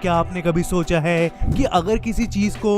क्या आपने कभी सोचा है कि अगर किसी चीज को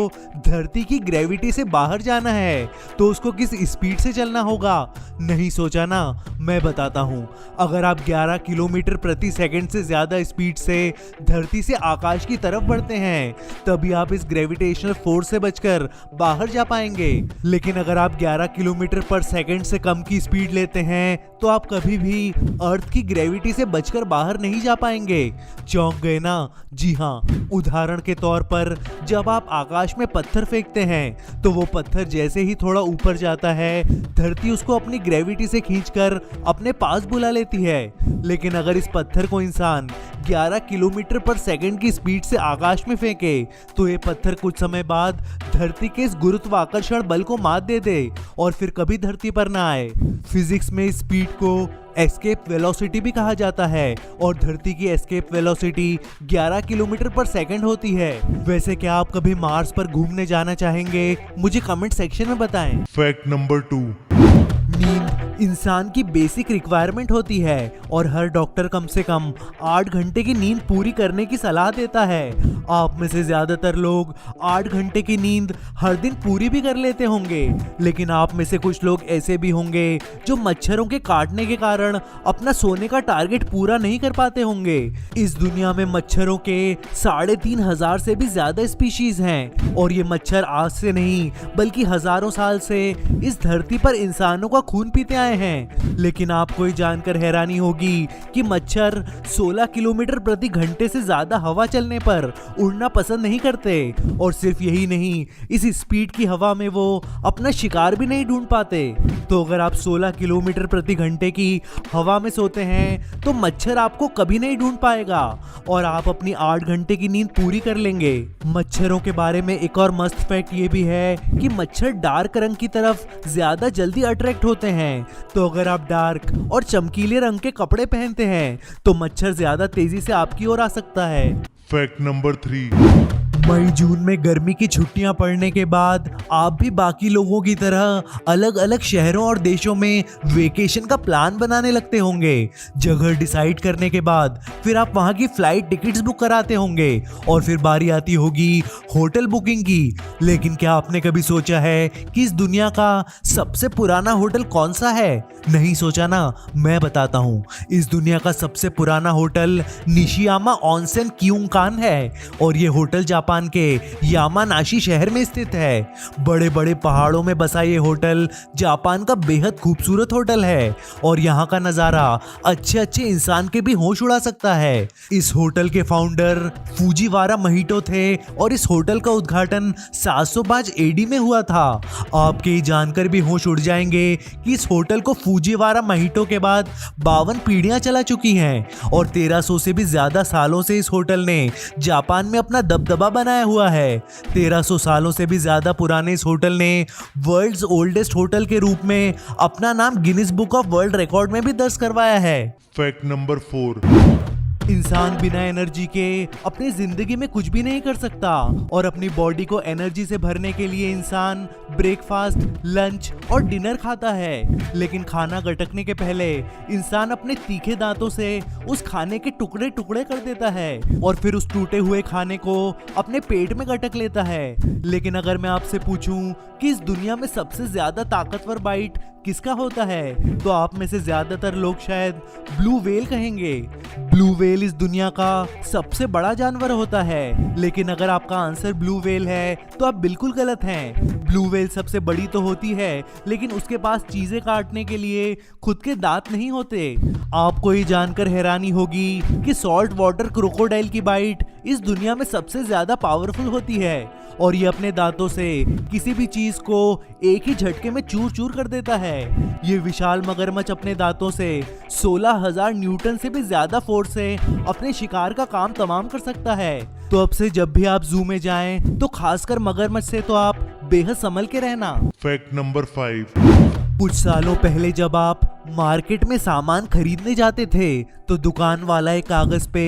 धरती की ग्रेविटी से बाहर जाना है तो उसको किस स्पीड से चलना होगा? नहीं सोचा ना? मैं बताता हूँ। अगर आप 11 किलोमीटर प्रति सेकंड से ज्यादा स्पीड से धरती से आकाश की तरफ बढ़ते हैं तभी आप इस ग्रेविटेशनल फोर्स से बचकर बाहर जा पाएंगे। लेकिन अगर आप 11 किलोमीटर पर सेकंड से कम की स्पीड लेते हैं तो आप कभी भी अर्थ की ग्रेविटी से बचकर बाहर नहीं जा पाएंगे। चौंक गए ना? जी हाँ। उदाहरण के तौर पर जब आप आकाश में पत्थर फेंकते हैं तो वो पत्थर जैसे ही थोड़ा ऊपर जाता है धरती उसको अपनी ग्रेविटी से खींचकर अपने पास बुला लेती है। लेकिन अगर इस पत्थर को इंसान 11 किलोमीटर पर सेकंड की स्पीड से आकाश में फेंके तो ये पत्थर कुछ समय बाद धरती के इस गुरुत्वाकर्षण बल को मात दे दे और फिर कभी धरती पर ना आए। फिजिक्स में इस स्पीड को एस्केप वेलोसिटी भी कहा जाता है और धरती की एस्केप वेलोसिटी 11 किलोमीटर पर सेकंड होती है। वैसे क्या आप कभी मार्स पर घूमने जाना चाहेंगे? मुझे कमेंट सेक्शन में बताएं। Fact number 2। नींद इंसान की बेसिक रिक्वायरमेंट होती है और हर डॉक्टर कम से कम 8 घंटे की नींद पूरी करने की सलाह देता है। आप में से ज्यादातर लोग 8 घंटे की नींद हर दिन पूरी भी कर लेते होंगे, लेकिन आप में से कुछ लोग ऐसे भी होंगे जो मच्छरों के काटने के कारण अपना सोने का टारगेट पूरा नहीं कर पाते होंगे। इस दुनिया में मच्छरों के 3,500 से भी ज्यादा स्पीशीज हैं और ये मच्छर आज से नहीं बल्कि हजारों साल से इस धरती पर इंसानों का खून पीते आए हैं। लेकिन आपको ये जानकर हैरानी होगी कि मच्छर 16 किलोमीटर प्रति घंटे से ज्यादा हवा चलने पर उड़ना पसंद नहीं करते और सिर्फ यही नहीं, इस स्पीड की हवा में वो अपना शिकार भी नहीं ढूंढ पाते। तो अगर आप 16 किलोमीटर प्रति घंटे की हवा में सोते हैं तो मच्छर आपको कभी नहीं ढूंढ पाएगा और आप अपनी 8 घंटे की नींद पूरी कर लेंगे। मच्छरों के बारे में एक और मस्त फैक्ट ये भी है कि मच्छर डार्क रंग की तरफ ज्यादा जल्दी अट्रैक्ट होते हैं। तो अगर आप डार्क और चमकीले रंग के कपड़े पहनते हैं तो मच्छर ज्यादा तेजी से आपकी ओर आ सकता है। Fact number 3। मई जून में गर्मी की छुट्टियां पड़ने के बाद आप भी बाकी लोगों की तरह अलग अलग शहरों और देशों में वेकेशन का प्लान बनाने लगते होंगे। जगह डिसाइड करने के बाद फिर आप वहां की फ्लाइट टिकट्स बुक कराते होंगे और फिर बारी आती होगी होटल बुकिंग की। लेकिन क्या आपने कभी सोचा है कि इस दुनिया का सबसे पुराना होटल कौन सा है? नहीं सोचा ना? मैं बताता हूँ। इस दुनिया का सबसे पुराना होटल निशियामा ऑनसेन क्योंकान है और ये होटल जापान के यामानाशी शहर में स्थित है। बड़े बड़े पहाड़ों में बसा ये होटल जापान का बेहद खूबसूरत होटल है और यहाँ का नजारा अच्छे अच्छे इंसान के भी होश उड़ा सकता है। इस होटल के फाउंडर फूजीवारा महिटो थे और इस होटल का उद्घाटन 705 एडी में हुआ था। आपके ये जानकर भी होश उड़ जाएंगे कि इस होटल को फूजीवारा महिटो के बाद 52 पीढ़ियां चला चुकी हैं और 1300 से भी ज्यादा सालों से इस होटल ने जापान में अपना दबदबा बनाया हुआ है। 1300 सालों से भी ज्यादा पुराने इस होटल ने वर्ल्ड्स ओल्डेस्ट होटल के रूप में अपना नाम Guinness book of world record में भी दर्ज करवाया है। Fact number 4। इंसान बिना एनर्जी के अपनी जिंदगी में कुछ भी नहीं कर सकता और अपनी बॉडी को एनर्जी से भरने के लिए इंसान ब्रेकफास्ट, लंच और डिनर खाता है। लेकिन खाना गटकने के पहले इंसान अपने तीखे दांतों से उस खाने के टुकड़े टुकड़े कर देता है और फिर उस टूटे हुए खाने को अपने पेट में गटक लेता है। लेकिन अगर मैं आपसे पूछूं कि इस दुनिया में सबसे ज्यादा ताकतवर बाइट किसका होता है तो आप में से ज्यादातर लोग शायद ब्लू व्हेल कहेंगे। ब्लू व्हेल इस दुनिया का सबसे बड़ा जानवर होता है, लेकिन अगर आपका आंसर ब्लू व्हेल है तो आप बिल्कुल गलत हैं। ब्लू व्हेल सबसे बड़ी तो होती है लेकिन उसके पास चीजें काटने के लिए खुद के दांत नहीं होते। आपको ये जानकर हैरानी होगी कि सॉल्ट वाटर क्रोकोडाइल की बाइट इस दुनिया में सबसे ज्यादा पावरफुल होती है और ये अपने दांतों से किसी भी चीज को एक ही झटके में चूर चूर कर देता है। ये विशाल मगरमच्छ अपने दांतों से 16,000 न्यूटन से भी ज्यादा फोर्स से अपने शिकार का काम तमाम कर सकता है। तो अब से जब भी आप जू में जाएं तो खासकर मगरमच्छ से तो आप बेहद संभल के रहना। Fact number 5। कुछ सालों पहले जब आप मार्केट में सामान खरीदने जाते थे तो दुकान वाला एक कागज पे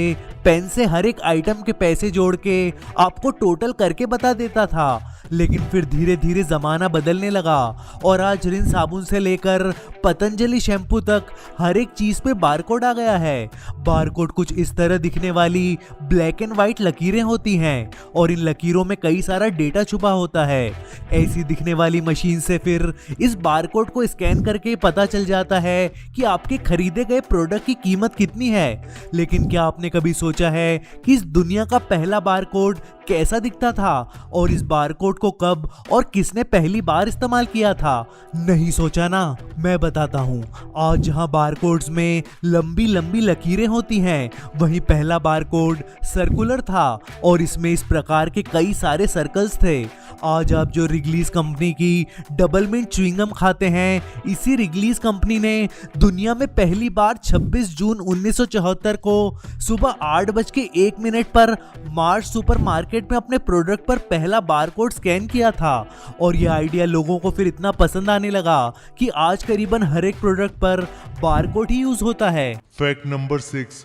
पेन से हर एक आइटम के पैसे जोड़ के आपको टोटल करके बता देता था। लेकिन फिर धीरे धीरे जमाना बदलने लगा और आज रिन साबुन से लेकर पतंजलि शैम्पू तक हर एक चीज पे बारकोड आ गया है। बारकोड कुछ इस तरह दिखने वाली ब्लैक एंड व्हाइट लकीरें होती हैं और इन लकीरों में कई सारा डेटा छुपा होता है। ऐसी दिखने वाली मशीन से फिर इस बारकोड को स्कैन करके पता चल जाता है कि आपके खरीदे गए प्रोडक्ट की कीमत कितनी है। लेकिन क्या आपने कभी सोचा है कि इस दुनिया का पहला बारकोड कैसा दिखता था और इस बारकोड को कब और किसने पहली बार इस्तेमाल किया था? नहीं सोचा ना? मैं बताता हूँ। आज जहाँ बारकोड्स में लंबी लंबी लकीरें होती हैं, वहीं पहला बारकोड सर्कुलर था और इसमें इस प्रकार के कई सारे सर्कल्स थे। आज आप जो रिगलीज कंपनी की डबल मिंट च्युइंगम खाते हैं, इसी रिगलीज कंपनी ने दुनिया में पहली बार 26 जून 1974 को सुबह 8:01 पर मार्स सुपरमार्केट में अपने प्रोडक्ट पर पहला बारकोड स्कैन किया था। और यह आइडिया लोगों को फिर इतना पसंद आने लगा कि आज करीबन हर एक प्रोडक्ट पर बारकोड ही यूज होता है। Fact number 6।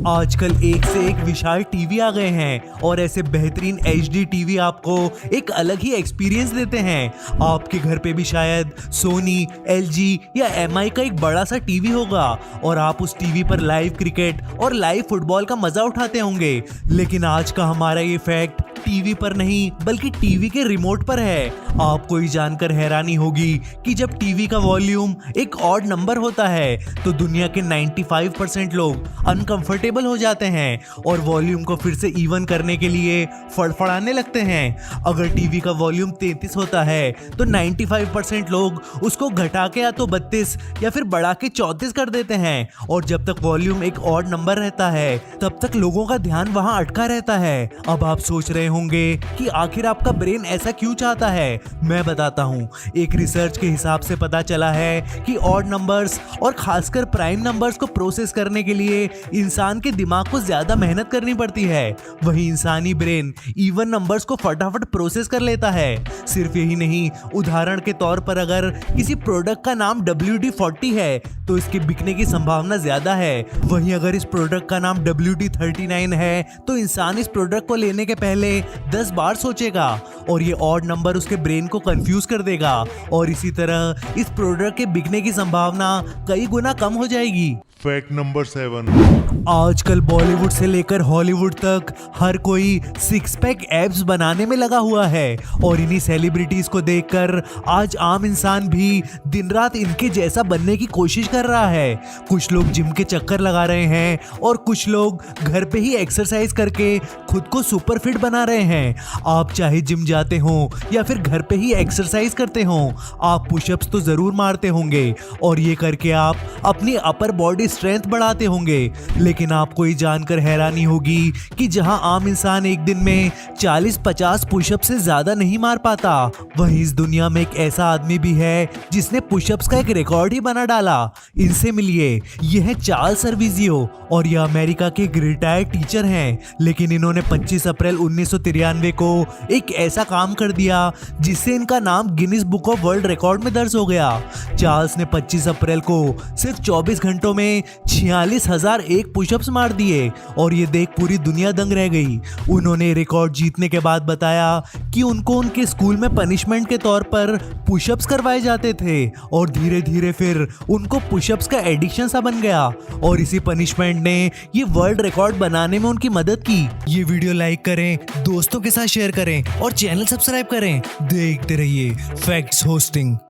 आजकल एक से एक विशाल टीवी आ गए हैं और ऐसे बेहतरीन HD टीवी आपको एक अलग ही एक्सपीरियंस देते हैं। आपके घर पे भी शायद सोनी, LG या MI का एक बड़ा सा टीवी होगा और आप उस टीवी पर लाइव क्रिकेट और लाइव फुटबॉल का मजा उठाते होंगे। लेकिन आज का हमारा ये फैक्ट टीवी पर नहीं बल्कि टीवी के रिमोट पर है। आपको ये जानकर हैरानी होगी कि जब टीवी का वॉल्यूम एक ऑड नंबर होता है तो दुनिया के 95% लोग अनकंफर्टेबल हो जाते हैं और वॉल्यूम को फिर से इवन करने के लिए फड़फड़ाने लगते हैं। अगर टीवी का वॉल्यूम 33 होता है तो 95% लोग उसको घटा के या तो 32 या फिर बढ़ा के 34 कर देते हैं। और जब तक वॉल्यूम एक ऑड नंबर रहता है तब तक लोगों का ध्यान वहां अटका रहता है। अब आप सोच रहे होंगे कि आखिर आपका ब्रेन ऐसा क्यों चाहता है? मैं बताता हूँ। एक रिसर्च के हिसाब से पता चला है कि ऑड नंबर्स और खासकर प्राइम नंबर्स को प्रोसेस करने के लिए इंसान के दिमाग को ज्यादा मेहनत करनी पड़ती है। वहीं इंसानी ब्रेन इवन नंबर्स को फटाफट प्रोसेस कर लेता है। सिर्फ यही नहीं, उदाहरण के तौर पर अगर किसी प्रोडक्ट का नाम WD-40 है तो इसके बिकने की संभावना ज्यादा है। वहीं अगर इस प्रोडक्ट का नाम WD-39 है तो इंसान इस प्रोडक्ट को लेने के पहले 10 बार सोचेगा और ये ऑड नंबर उसके ब्रेन को कंफ्यूज कर देगा और इसी तरह इस प्रोडक्ट के बिकने की संभावना कई गुना कम हो जाएगी। Fact number 7। आजकल बॉलीवुड से लेकर हॉलीवुड तक हर कोई सिक्स पैक एब्स बनाने में लगा हुआ है और इन्हीं सेलिब्रिटीज को देखकर आज आम इंसान भी दिन रात इनके जैसा बनने की कोशिश कर रहा है। कुछ लोग जिम के चक्कर लगा रहे हैं और कुछ लोग घर पे ही एक्सरसाइज करके खुद को सुपर फिट बना रहे हैं। आप चाहे जिम जाते हो या फिर घर पे ही एक्सरसाइज करते हो, आप पुशअप्स तो जरूर मारते होंगे और ये करके आप अपनी अपर बॉडी स्ट्रेंथ बढ़ाते होंगे। लेकिन आपको ये जानकर हैरानी होगी कि जहां आम इंसान एक दिन में 40-50 पुशअप से ज्यादा नहीं मार पाता, वहीं इस दुनिया में एक ऐसा आदमी भी है जिसने पुशअप्स का एक रिकॉर्ड ही बना डाला। इनसे मिलिए, ये है चार्ल्स सर्विजियो और ये अमेरिका के एक रिटायर्ड टीचर हैं। लेकिन इन्होंने 25 अप्रैल 1993 को एक ऐसा काम कर दिया जिससे इनका नाम Guinness book of world record में दर्ज हो गया। चार्ल्स ने 25 अप्रैल को सिर्फ 24 घंटों में 46,001 पुशअप्स मार दिए और ये देख पूरी दुनिया दंग रह गई। उन्होंने रिकॉर्ड जीतने के बाद बताया कि उनको उनके स्कूल में पनिशमेंट के तौर पर पुशअप्स करवाए जाते थे और धीरे धीरे फिर उनको पुशअप्स का एडिक्शन सा बन गया और इसी पनिशमेंट ने ये वर्ल्ड रिकॉर्ड बनाने में उनकी मदद की। ये वीडियो लाइक करें, दोस्तों के साथ शेयर करें और चैनल सब्सक्राइब करें। देखते रहिए फैक्ट्स होस्टिंग।